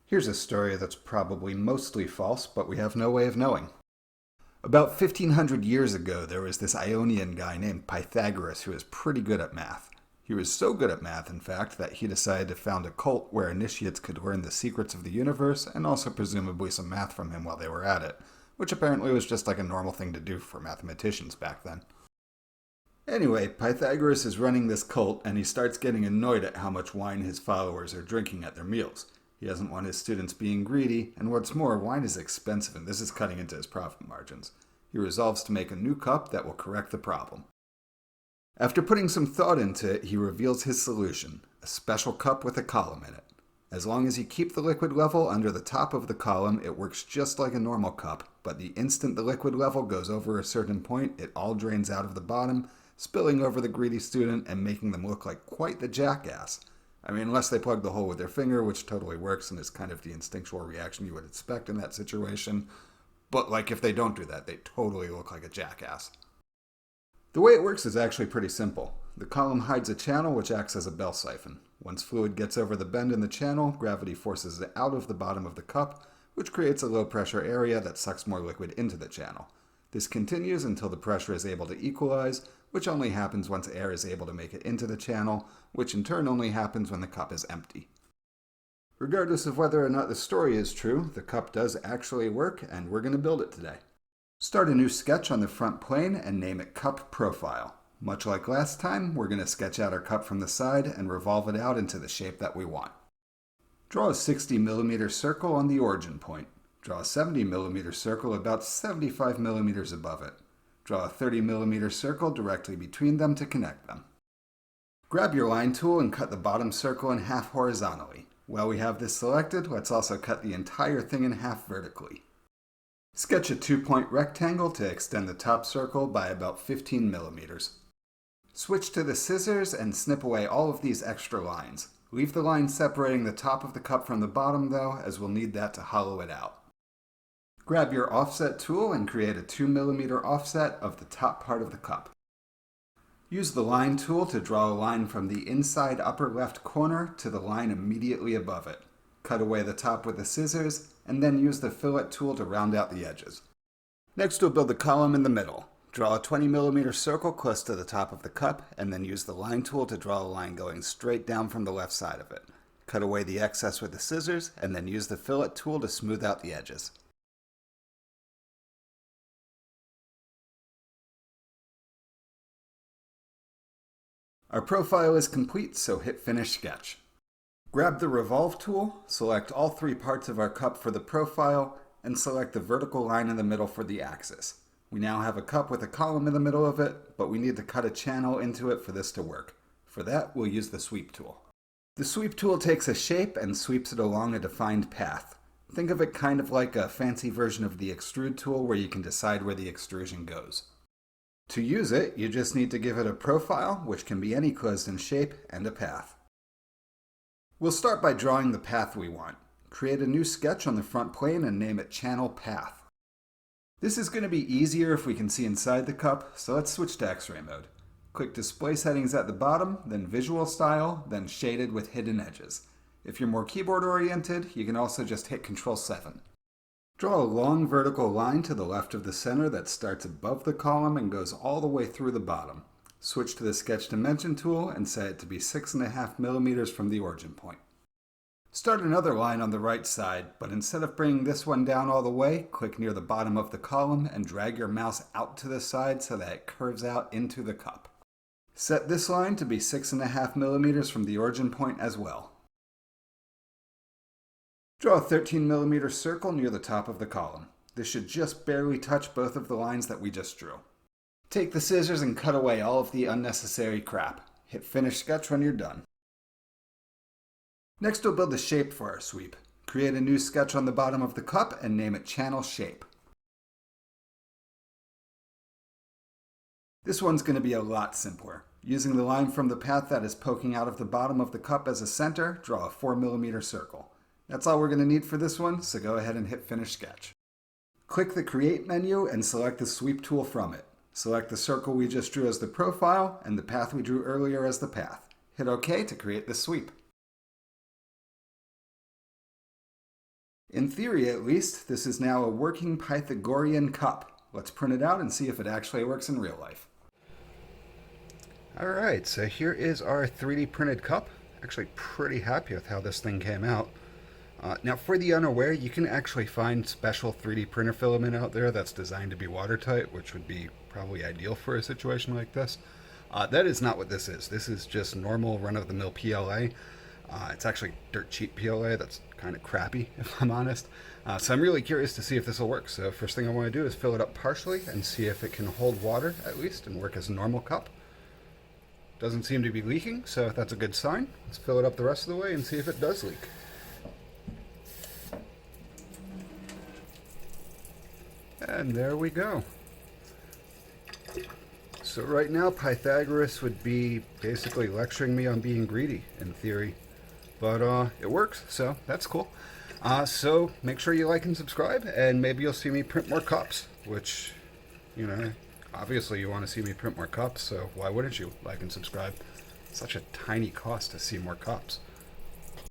Here's a story that's probably mostly false, but we have no way of knowing. About 1500 years ago, there was this Ionian guy named Pythagoras who was pretty good at math. He was so good at math, in fact, that he decided to found a cult where initiates could learn the secrets of the universe and also presumably some math from him while they were at it, which apparently was just like a normal thing to do for mathematicians back then. Anyway, Pythagoras is running this cult and he starts getting annoyed at how much wine his followers are drinking at their meals. He doesn't want his students being greedy, and what's more, wine is expensive and this is cutting into his profit margins. He resolves to make a new cup that will correct the problem. After putting some thought into it, he reveals his solution, a special cup with a column in it. As long as you keep the liquid level under the top of the column, it works just like a normal cup, but the instant the liquid level goes over a certain point, it all drains out of the bottom, spilling over the greedy student and making them look like quite the jackass. I mean, unless they plug the hole with their finger, which totally works and is kind of the instinctual reaction you would expect in that situation. But like if they don't do that, they totally look like a jackass. The way it works is actually pretty simple. The column hides a channel which acts as a bell siphon. Once fluid gets over the bend in the channel, gravity forces it out of the bottom of the cup, which creates a low pressure area that sucks more liquid into the channel. This continues until the pressure is able to equalize, which only happens once air is able to make it into the channel, which in turn only happens when the cup is empty. Regardless of whether or not the story is true, the cup does actually work, and we're going to build it today. Start a new sketch on the front plane and name it Cup Profile. Much like last time, we're going to sketch out our cup from the side and revolve it out into the shape that we want. Draw a 60mm circle on the origin point. Draw a 70mm circle about 75mm above it. Draw a 30mm circle directly between them to connect them. Grab your line tool and cut the bottom circle in half horizontally. While we have this selected, let's also cut the entire thing in half vertically. Sketch a 2-point rectangle to extend the top circle by about 15mm. Switch to the scissors and snip away all of these extra lines. Leave the line separating the top of the cup from the bottom though, as we'll need that to hollow it out. Grab your offset tool and create a 2mm offset of the top part of the cup. Use the line tool to draw a line from the inside upper left corner to the line immediately above it. Cut away the top with the scissors, and then use the fillet tool to round out the edges. Next we'll build the column in the middle. Draw a 20mm circle close to the top of the cup, and then use the line tool to draw a line going straight down from the left side of it. Cut away the excess with the scissors, and then use the fillet tool to smooth out the edges. Our profile is complete, so hit Finish Sketch. Grab the Revolve tool, select all three parts of our cup for the profile, and select the vertical line in the middle for the axis. We now have a cup with a column in the middle of it, but we need to cut a channel into it for this to work. For that, we'll use the Sweep tool. The Sweep tool takes a shape and sweeps it along a defined path. Think of it kind of like a fancy version of the Extrude tool where you can decide where the extrusion goes. To use it, you just need to give it a profile, which can be any closed-in shape, and a path. We'll start by drawing the path we want. Create a new sketch on the front plane and name it Channel Path. This is going to be easier if we can see inside the cup, so let's switch to X-ray mode. Click Display Settings at the bottom, then Visual Style, then Shaded with Hidden Edges. If you're more keyboard-oriented, you can also just hit Ctrl+7. Draw a long vertical line to the left of the center that starts above the column and goes all the way through the bottom. Switch to the Sketch Dimension tool and set it to be 6.5mm from the origin point. Start another line on the right side, but instead of bringing this one down all the way, click near the bottom of the column and drag your mouse out to the side so that it curves out into the cup. Set this line to be 6.5mm from the origin point as well. Draw a 13mm circle near the top of the column. This should just barely touch both of the lines that we just drew. Take the scissors and cut away all of the unnecessary crap. Hit Finish Sketch when you're done. Next we'll build a shape for our sweep. Create a new sketch on the bottom of the cup and name it Channel Shape. This one's going to be a lot simpler. Using the line from the path that is poking out of the bottom of the cup as a center, draw a 4mm circle. That's all we're going to need for this one, so go ahead and hit Finish Sketch. Click the Create menu and select the Sweep tool from it. Select the circle we just drew as the profile and the path we drew earlier as the path. Hit OK to create the sweep. In theory, at least, this is now a working Pythagorean cup. Let's print it out and see if it actually works in real life. Alright, so here is our 3D printed cup. Actually pretty happy with how this thing came out. Now for the unaware, you can actually find special 3D printer filament out there that's designed to be watertight, which would be probably ideal for a situation like this. That is not what this is. This is just normal run-of-the-mill PLA. It's actually dirt cheap PLA that's kind of crappy, if I'm honest. So I'm really curious to see if this will work. So first thing I want to do is fill it up partially and see if it can hold water at least and work as a normal cup. Doesn't seem to be leaking, so that's a good sign. Let's fill it up the rest of the way and see if it does leak. And there we go. So right now Pythagoras would be basically lecturing me on being greedy, in theory. But it works, so that's cool. So make sure you like and subscribe, and maybe you'll see me print more cups, which, you know, obviously you want to see me print more cups, so why wouldn't you like and subscribe? Such a tiny cost to see more cups.